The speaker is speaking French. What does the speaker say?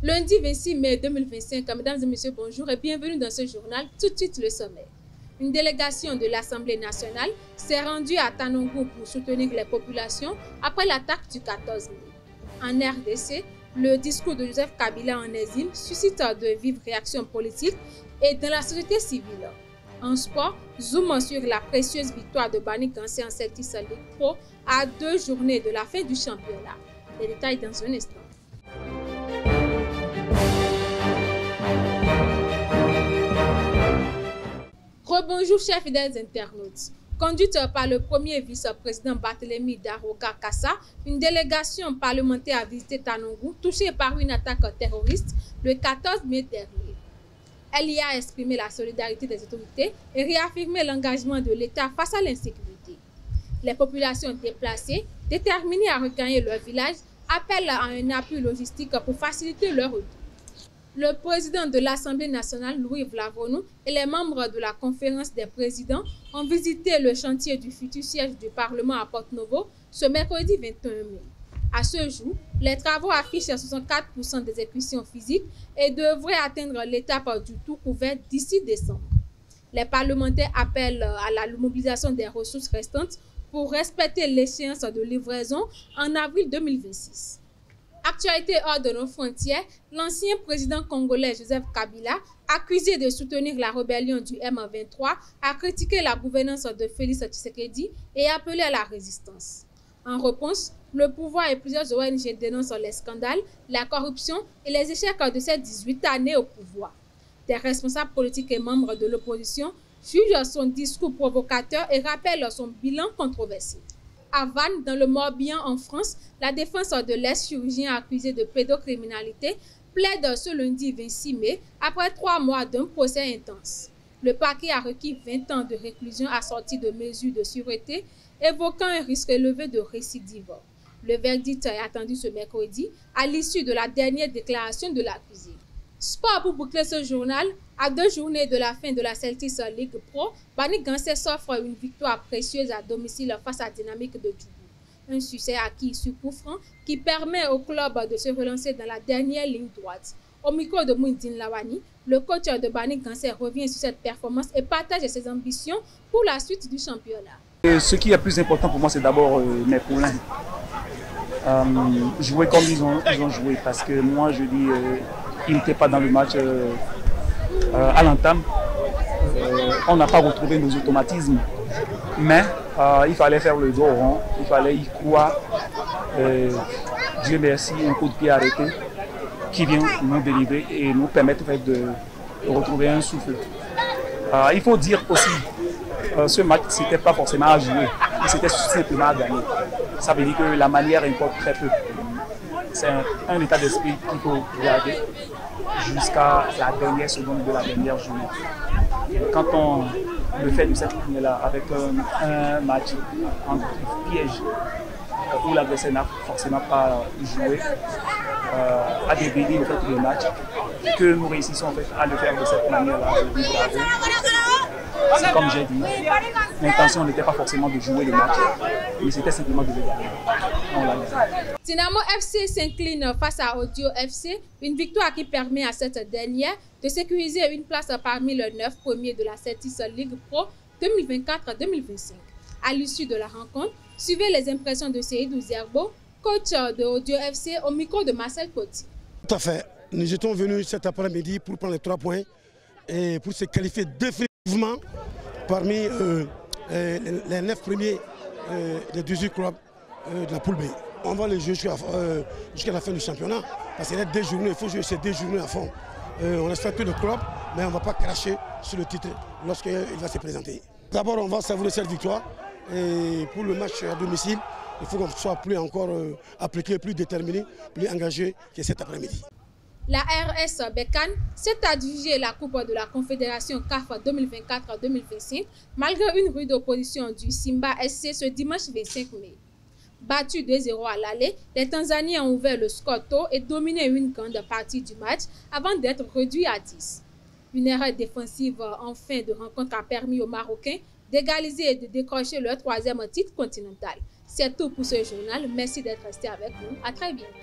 Lundi 26 mai 2025, mesdames et messieurs, bonjour et bienvenue dans ce journal. Tout de suite, le sommet. Une délégation de l'Assemblée nationale s'est rendue à Tanongo pour soutenir les populations après l'attaque du 14 mai. En RDC, le discours de Joseph Kabila en exil suscite de vives réactions politiques et dans la société civile. En sport, zoom sur la précieuse victoire de Bani Gansé en Celtics League Pro à 2 journées de la fin du championnat. Les détails dans un instant. Rebonjour chers fidèles internautes. Conduite par le premier vice-président Barthélémy Daroga Kassa, une délégation parlementaire a visité Tanongo, touchée par une attaque terroriste le 14 mai dernier. Elle y a exprimé la solidarité des autorités et réaffirmé l'engagement de l'État face à l'insécurité. Les populations déplacées, déterminées à regagner leur village, appellent à un appui logistique pour faciliter leur retour. Le président de l'Assemblée nationale, Louis Vlavonou, et les membres de la conférence des présidents ont visité le chantier du futur siège du Parlement à Porto-Novo ce mercredi 21 mai. À ce jour, les travaux affichent 64% d'exécution physique et devraient atteindre l'étape du tout couvert d'ici décembre. Les parlementaires appellent à la mobilisation des ressources restantes pour respecter l'échéance de livraison en avril 2026. Actualité hors de nos frontières, l'ancien président congolais Joseph Kabila, accusé de soutenir la rébellion du M23, a critiqué la gouvernance de Félix Tshisekedi et appelé à la résistance. En réponse, le pouvoir et plusieurs ONG dénoncent les scandales, la corruption et les échecs de ces 18 années au pouvoir. Des responsables politiques et membres de l'opposition jugent son discours provocateur et rappellent son bilan controversé. À Vannes, dans le Morbihan en France, la défense de l'ex-chirurgien accusé de pédocriminalité plaide ce lundi 26 mai après 3 mois d'un procès intense. Le parquet a requis 20 ans de réclusion assortie de mesures de sûreté, évoquant un risque élevé de récidive. Le verdict est attendu ce mercredi à l'issue de la dernière déclaration de l'accusé. Sport pour boucler ce journal, à 2 journées de la fin de la Celtics League Pro, Bani Gansé s'offre une victoire précieuse à domicile face à Dynamique de Djougou. Un succès acquis sur coup franc qui permet au club de se relancer dans la dernière ligne droite. Au micro de Mouindine Lawani, le coach de Bani Gansé revient sur cette performance et partage ses ambitions pour la suite du championnat. Ce qui est plus important pour moi, c'est d'abord mes poulains. Jouer comme ils ont joué, parce que moi je dis ils n'étaient pas dans le match à l'entame. On n'a pas retrouvé nos automatismes, mais il fallait faire le dos rond, il fallait y croire. Dieu merci, un coup de pied arrêté qui vient nous délivrer et nous permettre de retrouver un souffle. Il faut dire aussi, ce match, ce n'était pas forcément à jouer, c'était simplement à gagner. Ça veut dire que la manière importe très peu. C'est un état d'esprit qu'il faut garder jusqu'à la dernière seconde de la dernière journée. Quand on le fait de cette manière-là, avec un match en piège, où l'adversaire n'a forcément pas joué, à débriller le match, que nous réussissons en fait, à le faire de cette manière-là. C'est comme j'ai dit, l'intention n'était pas forcément de jouer le match, mais c'était simplement de le gagner. Dynamo FC s'incline face à Audio FC, une victoire qui permet à cette dernière de sécuriser une place parmi les 9 premiers de la Celtics League Pro 2024-2025. À l'issue de la rencontre, suivez les impressions de Seydou Zerbo, coach de Audio FC, au micro de Marcel Coty. Tout à fait. Nous étions venus cet après-midi pour prendre les 3 points et pour se qualifier définitivement parmi les 9 premiers des 18 clubs de la poule B. On va les jouer jusqu'à la fin du championnat, parce qu'il y a 2 journées, il faut jouer ces 2 journées à fond. On respecte tout le club, mais on ne va pas cracher sur le titre lorsqu'il va se présenter. D'abord, on va savourer cette victoire, et pour le match à domicile, il faut qu'on soit plus encore appliqué, plus déterminé, plus engagé que cet après-midi. La RS Berkane s'est adjugée la Coupe de la Confédération CAF 2024-2025 malgré une rude opposition du Simba SC ce dimanche 25 mai. Battus 2-0 à l'aller, les Tanzaniens ont ouvert le score tôt et dominé une grande partie du match avant d'être réduits à 10. Une erreur défensive en fin de rencontre a permis aux Marocains d'égaliser et de décrocher leur 3e titre continental. C'est tout pour ce journal. Merci d'être resté avec nous. À très bientôt.